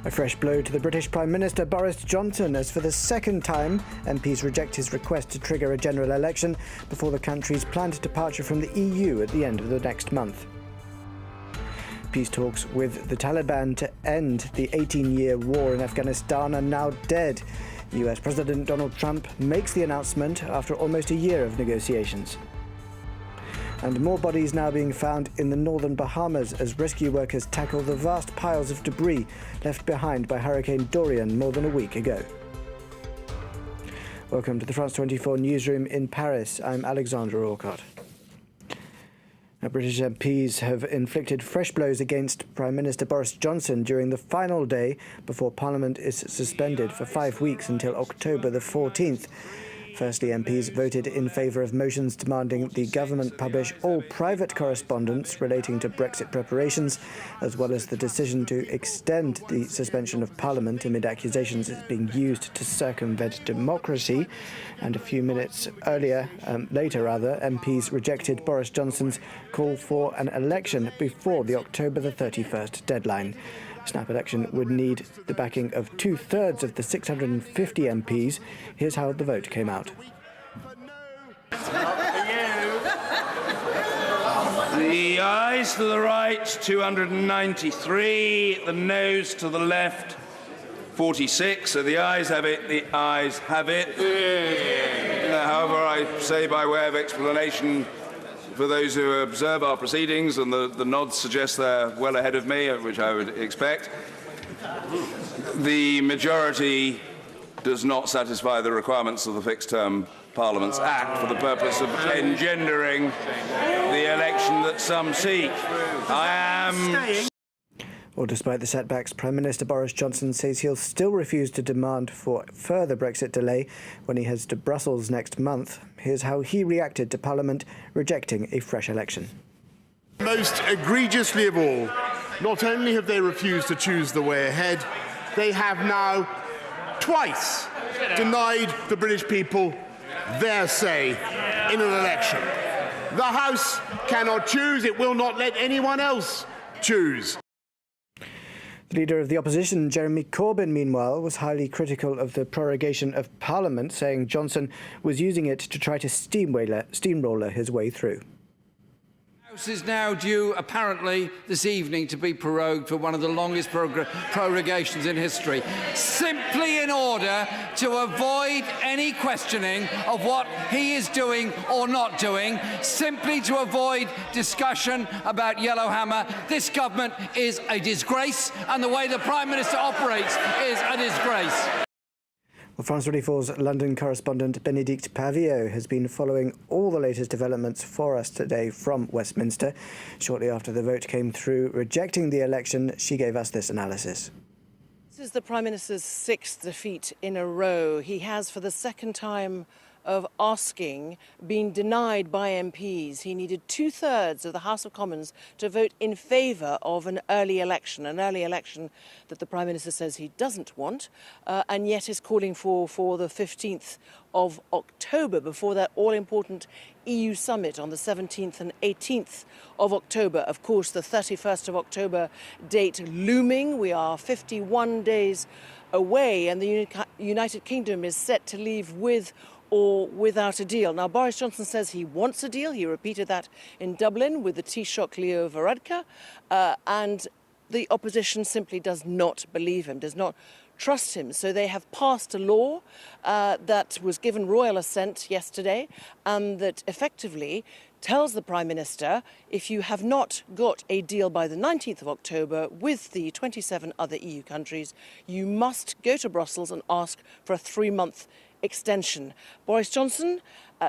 A fresh blow to the British Prime Minister Boris Johnson as for the second time MPs reject his request to trigger a general election before the country's planned departure from the EU at the end of the next month. Peace talks with the Taliban to end the 18-year war in Afghanistan are now dead. US President Donald Trump makes the announcement after almost a year of negotiations. And more bodies now being found in the northern Bahamas as rescue workers tackle the vast piles of debris left behind by Hurricane Dorian more than a week ago. Welcome to the France 24 newsroom in Paris. I'm Alexandra Orcott. British MPs have inflicted fresh blows against Prime Minister Boris Johnson during the final day before Parliament is suspended for 5 weeks until October the 14th. Firstly, MPs voted in favour of motions demanding the government publish all private correspondence relating to Brexit preparations, as well as the decision to extend the suspension of Parliament amid accusations it's being used to circumvent democracy. And a few minutes later, MPs rejected Boris Johnson's call for an election before the October the 31st deadline. A snap election would need the backing of 2/3 of the 650 MPs. Here's how the vote came out. The ayes to the right, 293. The noes to the left, 46. So the ayes have it. The ayes have it. However, I say by way of explanation, for those who observe our proceedings, and the nods suggest they're well ahead of me, which I would expect, the majority does not satisfy the requirements of the Fixed-Term Parliaments Act for the purpose of engendering the election that some seek. Well, despite the setbacks, Prime Minister Boris Johnson says he'll still refuse to demand for further Brexit delay when he heads to Brussels next month. Here's how he reacted to Parliament rejecting a fresh election. Most egregiously of all, not only have they refused to choose the way ahead, they have now twice denied the British people their say in an election. The House cannot choose. It will not let anyone else choose. The Leader of the Opposition, Jeremy Corbyn, meanwhile, was highly critical of the prorogation of Parliament, saying Johnson was using it to try to steamroller his way through. The House is now due, apparently, this evening to be prorogued for one of the longest prorogations in history, simply in order to avoid any questioning of what he is doing or not doing, simply to avoid discussion about Yellowhammer. This government is a disgrace, and the way the Prime Minister operates is a disgrace. Well, France 24's London correspondent Benedict Pavio has been following all the latest developments for us today from Westminster. Shortly after the vote came through rejecting the election, she gave us this analysis. This is the Prime Minister's 6th defeat in a row. He has, for the second time of asking, been denied by MPs. He needed 2/3 of the House of Commons to vote in favour of an early election that the Prime Minister says he doesn't want, and yet is calling for the 15th of October, before that all-important EU summit on the 17th and 18th of October. Of course, the 31st of October date looming. We are 51 days away, and the United Kingdom is set to leave with or without a deal. Now, Boris Johnson says he wants a deal. He repeated that in Dublin with the Taoiseach Leo Varadkar, and the opposition simply does not believe him, does not trust him. So they have passed a law that was given royal assent yesterday, and that effectively tells the Prime Minister, if you have not got a deal by the 19th of October with the 27 other EU countries, you must go to Brussels and ask for a 3-month extension. Boris Johnson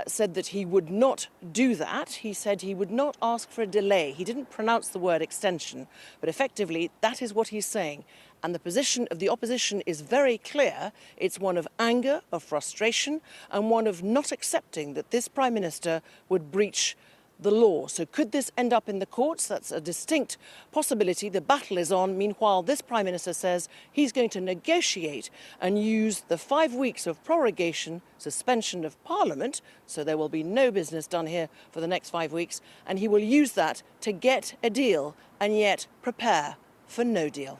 said that he would not do that. He said he would not ask for a delay. He didn't pronounce the word extension, but effectively that is what he's saying. And the position of the opposition is very clear. It's one of anger, of frustration, and one of not accepting that this Prime Minister would breach the law. So could this end up in the courts? That's a distinct possibility. The battle is on. Meanwhile, this Prime Minister says he's going to negotiate and use the 5 weeks of prorogation, suspension of Parliament, so there will be no business done here for the next 5 weeks, and he will use that to get a deal and yet prepare for no deal.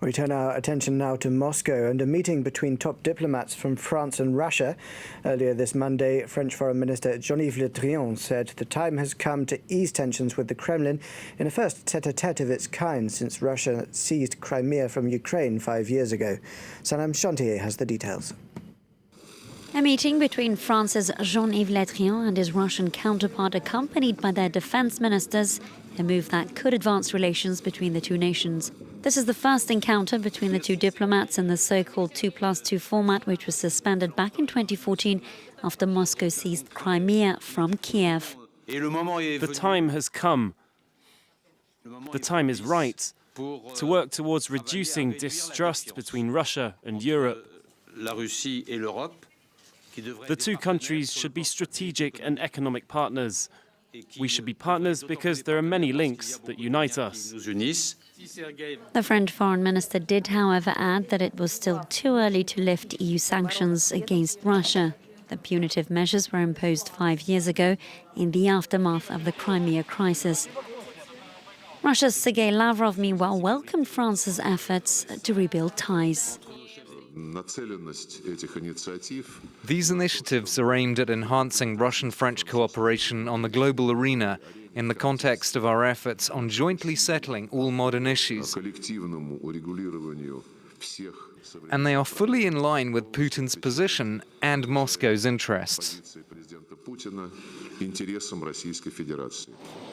We turn our attention now to Moscow and a meeting between top diplomats from France and Russia. Earlier this Monday, French Foreign Minister Jean-Yves Le Drian said the time has come to ease tensions with the Kremlin in a first tête-à-tête of its kind since Russia seized Crimea from Ukraine 5 years ago. Sanam Chantier has the details. A meeting between France's Jean-Yves Le Drian and his Russian counterpart, accompanied by their defense ministers, a move that could advance relations between the two nations. This is the first encounter between the two diplomats in the so-called 2+2 format, which was suspended back in 2014 after Moscow seized Crimea from Kiev. The time has come. The time is right to work towards reducing distrust between Russia and Europe. The two countries should be strategic and economic partners. We should be partners because there are many links that unite us. The French foreign minister did, however, add that it was still too early to lift EU sanctions against Russia. The punitive measures were imposed 5 years ago in the aftermath of the Crimea crisis. Russia's Sergei Lavrov, meanwhile, welcomed France's efforts to rebuild ties. These initiatives are aimed at enhancing Russian-French cooperation on the global arena in the context of our efforts on jointly settling all modern issues. And they are fully in line with Putin's position and Moscow's interests.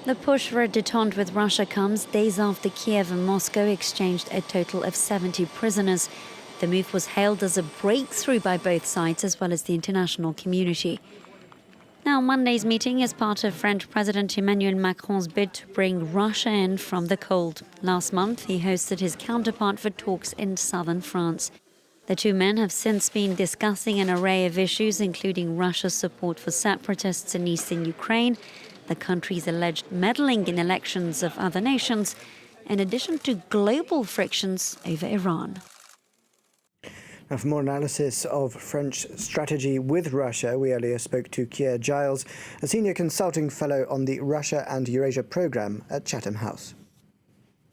The push for a détente with Russia comes days after Kiev and Moscow exchanged a total of 70 prisoners. The move was hailed as a breakthrough by both sides as well as the international community. Now, Monday's meeting is part of French President Emmanuel Macron's bid to bring Russia in from the cold. Last month, he hosted his counterpart for talks in southern France. The two men have since been discussing an array of issues, including Russia's support for separatists in eastern Ukraine, the country's alleged meddling in elections of other nations, in addition to global frictions over Iran. Now, for more analysis of French strategy with Russia, we earlier spoke to Keir Giles, a senior consulting fellow on the Russia and Eurasia programme at Chatham House.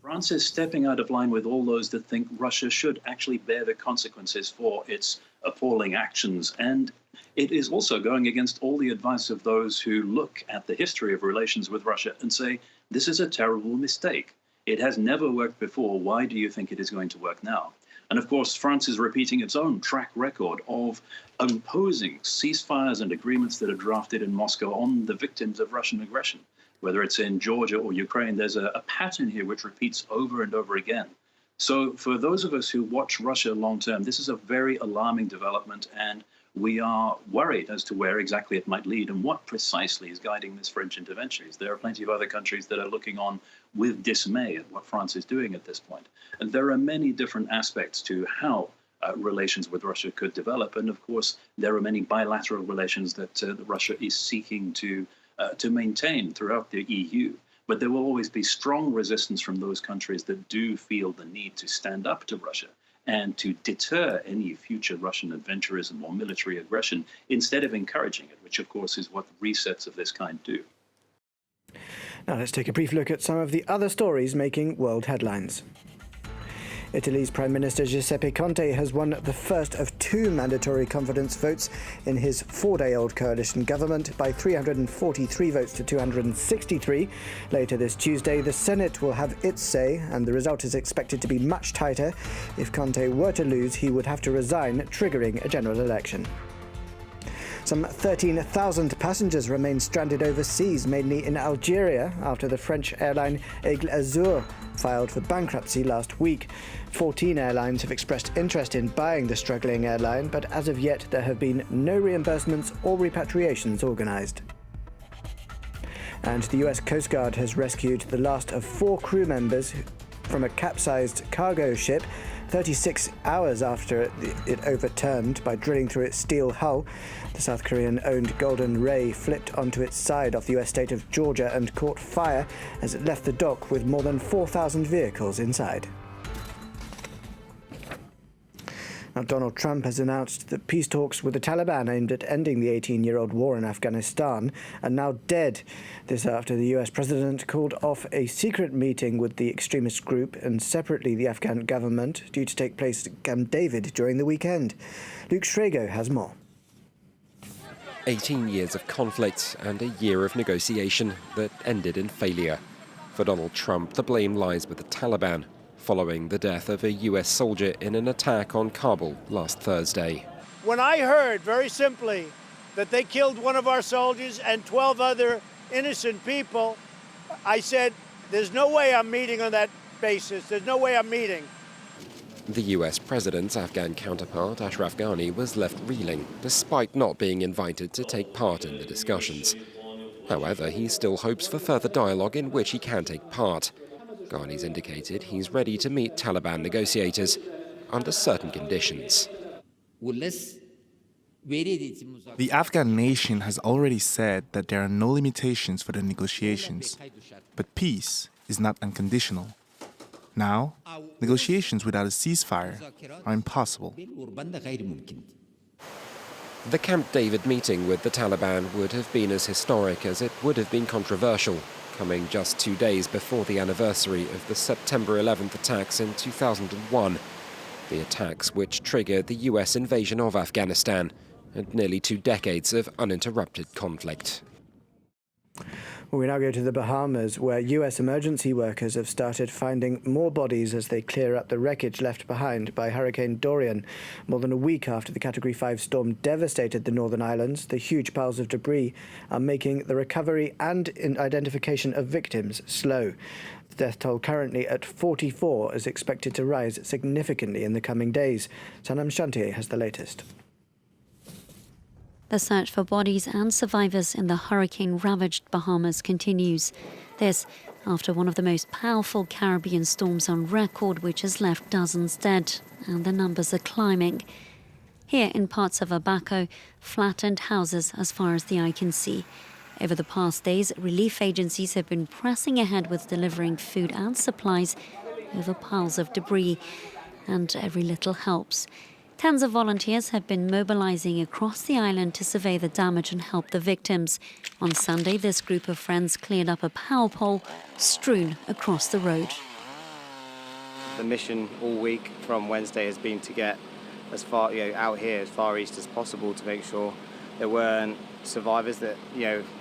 France is stepping out of line with all those that think Russia should actually bear the consequences for its appalling actions. And it is also going against all the advice of those who look at the history of relations with Russia and say, this is a terrible mistake. It has never worked before. Why do you think it is going to work now? And of course, France is repeating its own track record of imposing ceasefires and agreements that are drafted in Moscow on the victims of Russian aggression. Whether it's in Georgia or Ukraine, there's a pattern here which repeats over and over again. So for those of us who watch Russia long term, this is a very alarming development, and we are worried as to where exactly it might lead and what precisely is guiding this French intervention. There are plenty of other countries that are looking on with dismay at what France is doing at this point. And there are many different aspects to how relations with Russia could develop. And of course, there are many bilateral relations that Russia is seeking to maintain throughout the EU. But there will always be strong resistance from those countries that do feel the need to stand up to Russia and to deter any future Russian adventurism or military aggression instead of encouraging it, which of course is what resets of this kind do. Now let's take a brief look at some of the other stories making world headlines. Italy's Prime Minister Giuseppe Conte has won the first of 2 mandatory confidence votes in his 4-day-old coalition government by 343 votes to 263. Later this Tuesday, the Senate will have its say, and the result is expected to be much tighter. If Conte were to lose, he would have to resign, triggering a general election. Some 13,000 passengers remain stranded overseas, mainly in Algeria, after the French airline Aigle Azur filed for bankruptcy last week. 14 airlines have expressed interest in buying the struggling airline, but as of yet there have been no reimbursements or repatriations organised. And the US Coast Guard has rescued the last of 4 crew members from a capsized cargo ship 36 hours after it overturned by drilling through its steel hull. The South Korean-owned Golden Ray flipped onto its side off the US state of Georgia and caught fire as it left the dock with more than 4,000 vehicles inside. Now, Donald Trump has announced that peace talks with the Taliban aimed at ending the 18-year-old war in Afghanistan are now dead. This after the US president called off a secret meeting with the extremist group and separately the Afghan government due to take place at Camp David during the weekend. Luke Schrago has more. 18 years of conflict and a year of negotiation that ended in failure. For Donald Trump, the blame lies with the Taliban, following the death of a US soldier in an attack on Kabul last Thursday. When I heard, very simply, that they killed one of our soldiers and 12 other innocent people, I said, there's no way I'm meeting on that basis. There's no way I'm meeting. The US president's Afghan counterpart, Ashraf Ghani, was left reeling, despite not being invited to take part in the discussions. However, he still hopes for further dialogue in which he can take part. Ghani's indicated he's ready to meet Taliban negotiators under certain conditions. The Afghan nation has already said that there are no limitations for the negotiations, but peace is not unconditional. Now, negotiations without a ceasefire are impossible. The Camp David meeting with the Taliban would have been as historic as it would have been controversial, coming just 2 days before the anniversary of the September 11th attacks in 2001, the attacks which triggered the US invasion of Afghanistan and nearly 2 decades of uninterrupted conflict. Well, we now go to the Bahamas, where US emergency workers have started finding more bodies as they clear up the wreckage left behind by Hurricane Dorian. More than a week after the Category 5 storm devastated the Northern Islands, the huge piles of debris are making the recovery and identification of victims slow. The death toll, currently at 44, is expected to rise significantly in the coming days. Sanam Shantier has the latest. The search for bodies and survivors in the hurricane-ravaged Bahamas continues. This after one of the most powerful Caribbean storms on record, which has left dozens dead, and the numbers are climbing. Here in parts of Abaco, flattened houses as far as the eye can see. Over the past days, relief agencies have been pressing ahead with delivering food and supplies over piles of debris, and every little helps. Tens of volunteers have been mobilizing across the island to survey the damage and help the victims. On Sunday, this group of friends cleared up a power pole strewn across the road. The mission all week from Wednesday has been to get as far, out here as far east as possible to make sure there weren't survivors that,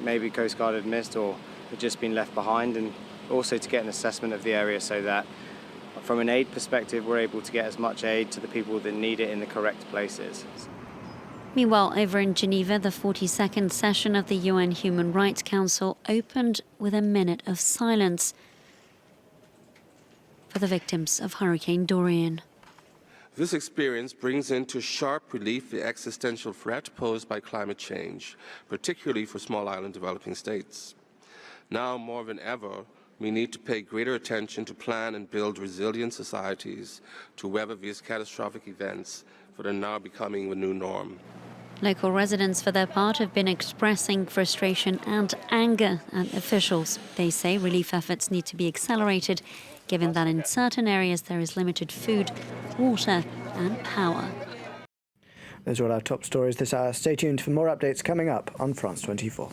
maybe Coast Guard had missed or had just been left behind, and also to get an assessment of the area so that from an aid perspective, we're able to get as much aid to the people that need it in the correct places. Meanwhile, over in Geneva, the 42nd session of the UN Human Rights Council opened with a minute of silence for the victims of Hurricane Dorian. This experience brings into sharp relief the existential threat posed by climate change, particularly for small island developing states. Now more than ever, we need to pay greater attention to plan and build resilient societies to weather these catastrophic events that are now becoming the new norm. Local residents, for their part, have been expressing frustration and anger at officials. They say relief efforts need to be accelerated, given that in certain areas there is limited food, water and power. Those are all our top stories this hour. Stay tuned for more updates coming up on France 24.